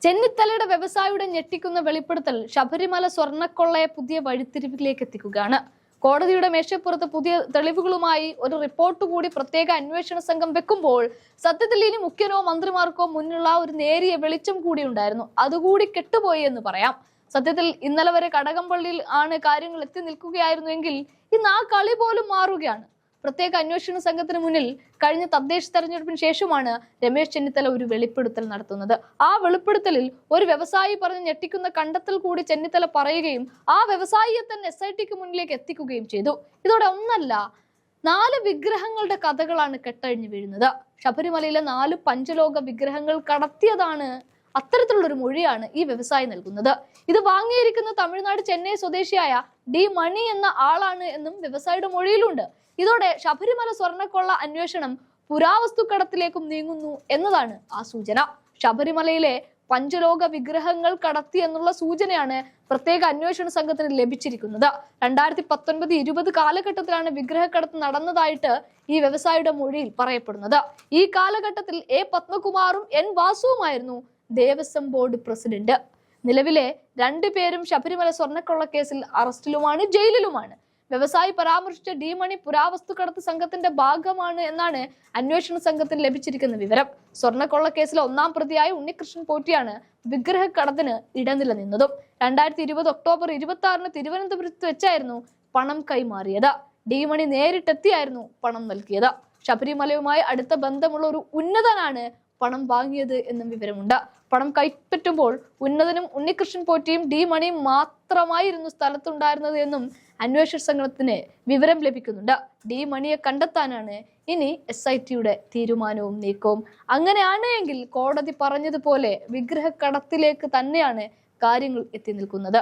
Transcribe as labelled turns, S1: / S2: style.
S1: ചെന്നിത്തലയുടെ വ്യവസായിയുടെ ഞെട്ടിക്കുന്ന വെളിപ്പെടുത്തൽ ശബരിമല സ്വർണ്ണക്കൊള്ളയെ പുതിയ വഴിത്തിരിവിലേക്ക് എത്തിക്കുകയാണ്. കോടതിയുടെ മേശപ്പുറത്ത് പുതിയ തെളിവുകളുമായി ഒരു റിപ്പോർട്ട് കൂടി പ്രത്യേക അന്വേഷണ സംഘം വെക്കുമ്പോൾ സത്യത്തിൽ ഇനി മുഖ്യനോ മന്ത്രിമാർക്കോ മുന്നിലുള്ള ഒരു നേരിയ വെളിച്ചം കൂടി ഉണ്ടായിരുന്നു. അതുകൂടി കെട്ടുപോയി എന്ന് പറയാം. സത്യത്തിൽ ഇന്നലെ വരെ കടകംപള്ളിയിൽ ആണ് കാര്യങ്ങൾ എത്തി നിൽക്കുകയായിരുന്നുവെങ്കിൽ ഇന്ന് ആ കളി പോലും മാറുകയാണ്. പ്രത്യേക അന്വേഷണ സംഘത്തിന് മുന്നിൽ കഴിഞ്ഞ തദ്ദേശ തെരഞ്ഞെടുപ്പിന് ശേഷമാണ് രമേശ് ചെന്നിത്തല ഒരു വെളിപ്പെടുത്തൽ നടത്തുന്നത്. ആ വെളിപ്പെടുത്തലിൽ ഒരു വ്യവസായി പറഞ്ഞ് ഞെട്ടിക്കുന്ന കണ്ടെത്തൽ കൂടി ചെന്നിത്തല പറയുകയും ആ വ്യവസായിയെ തന്നെ SITക്ക് മുന്നിലേക്ക് എത്തിക്കുകയും ചെയ്തു. ഇതോടെ ഒന്നല്ല 4 വിഗ്രഹങ്ങളുടെ കഥകളാണ് കെട്ടഴിഞ്ഞു വീഴുന്നത്. ശബരിമലയിലെ 4 പഞ്ചലോക വിഗ്രഹങ്ങൾ കടത്തിയതാണ് അത്തരത്തിലുള്ളൊരു മൊഴിയാണ് ഈ വ്യവസായി നൽകുന്നത്. ഇത് വാങ്ങിയിരിക്കുന്ന തമിഴ്നാട് ചെന്നൈ സ്വദേശിയായ ഡി മണി എന്ന ആളാണ് എന്നും വ്യവസായിയുടെ മൊഴിയിലുണ്ട്. ഇതോടെ ശബരിമല സ്വർണ്ണക്കൊള്ള അന്വേഷണം പുരാവസ്തുക്കടത്തിലേക്കും നീങ്ങുന്നു എന്നതാണ് ആ സൂചന. ശബരിമലയിലെ പഞ്ചലോക വിഗ്രഹങ്ങൾ കടത്തി എന്നുള്ള സൂചനയാണ് പ്രത്യേക അന്വേഷണ സംഘത്തിന് ലഭിച്ചിരിക്കുന്നത്. 2019-20 കാലഘട്ടത്തിലാണ് വിഗ്രഹക്കടത്ത് നടന്നതായിട്ട് ഈ വ്യവസായിയുടെ മൊഴിയിൽ പറയപ്പെടുന്നത്. ഈ കാലഘട്ടത്തിൽ A പത്മകുമാറും N വാസുവുമായിരുന്നു ദേവസ്വം ബോർഡ് പ്രസിഡന്റ്. നിലവിലെ 2 പേരും ശബരിമല സ്വർണ്ണക്കൊള്ള കേസിൽ അറസ്റ്റിലുമാണ്, ജയിലിലുമാണ്. വ്യവസായി പരാമർശിച്ച ഡി മണി പുരാവസ്തുക്കടത്ത് സംഘത്തിന്റെ ഭാഗമാണ് എന്നാണ് അന്വേഷണ സംഘത്തിന് ലഭിച്ചിരിക്കുന്ന വിവരം. സ്വർണ്ണക്കൊള്ള കേസിലെ 1-ാം പ്രതിയായ ഉണ്ണികൃഷ്ണൻ പോറ്റിയാണ് വിഗ്രഹക്കടത്തിന് ഇടനില നിന്നതും. 2020 ഒക്ടോബർ 26-ന് തിരുവനന്തപുരത്ത് വെച്ചായിരുന്നു പണം കൈമാറിയത്. ഡി മണി നേരിട്ടെത്തിയായിരുന്നു പണം നൽകിയത്. ശബരിമലയുമായി അടുത്ത ബന്ധമുള്ള ഒരു ഉന്നതനാണ് പണം വാങ്ങിയത് എന്നും വിവരമുണ്ട്. പണം കൈപ്പറ്റുമ്പോൾ ഉന്നതനും ഉണ്ണികൃഷ്ണൻ പോറ്റിയും ഡി മണിയും മാത്രമായിരുന്നു സ്ഥലത്തുണ്ടായിരുന്നത് എന്നും അന്വേഷണ സംഘത്തിന് വിവരം ലഭിക്കുന്നുണ്ട്. ഡി മണിയെ കണ്ടെത്താനാണ് ഇനി SITയുടെ തീരുമാനവും നീക്കവും. അങ്ങനെയാണ് എങ്കിൽ കോടതി പറഞ്ഞതുപോലെ വിഗ്രഹക്കടത്തിലേക്ക് തന്നെയാണ് കാര്യങ്ങൾ എത്തി നിൽക്കുന്നത്.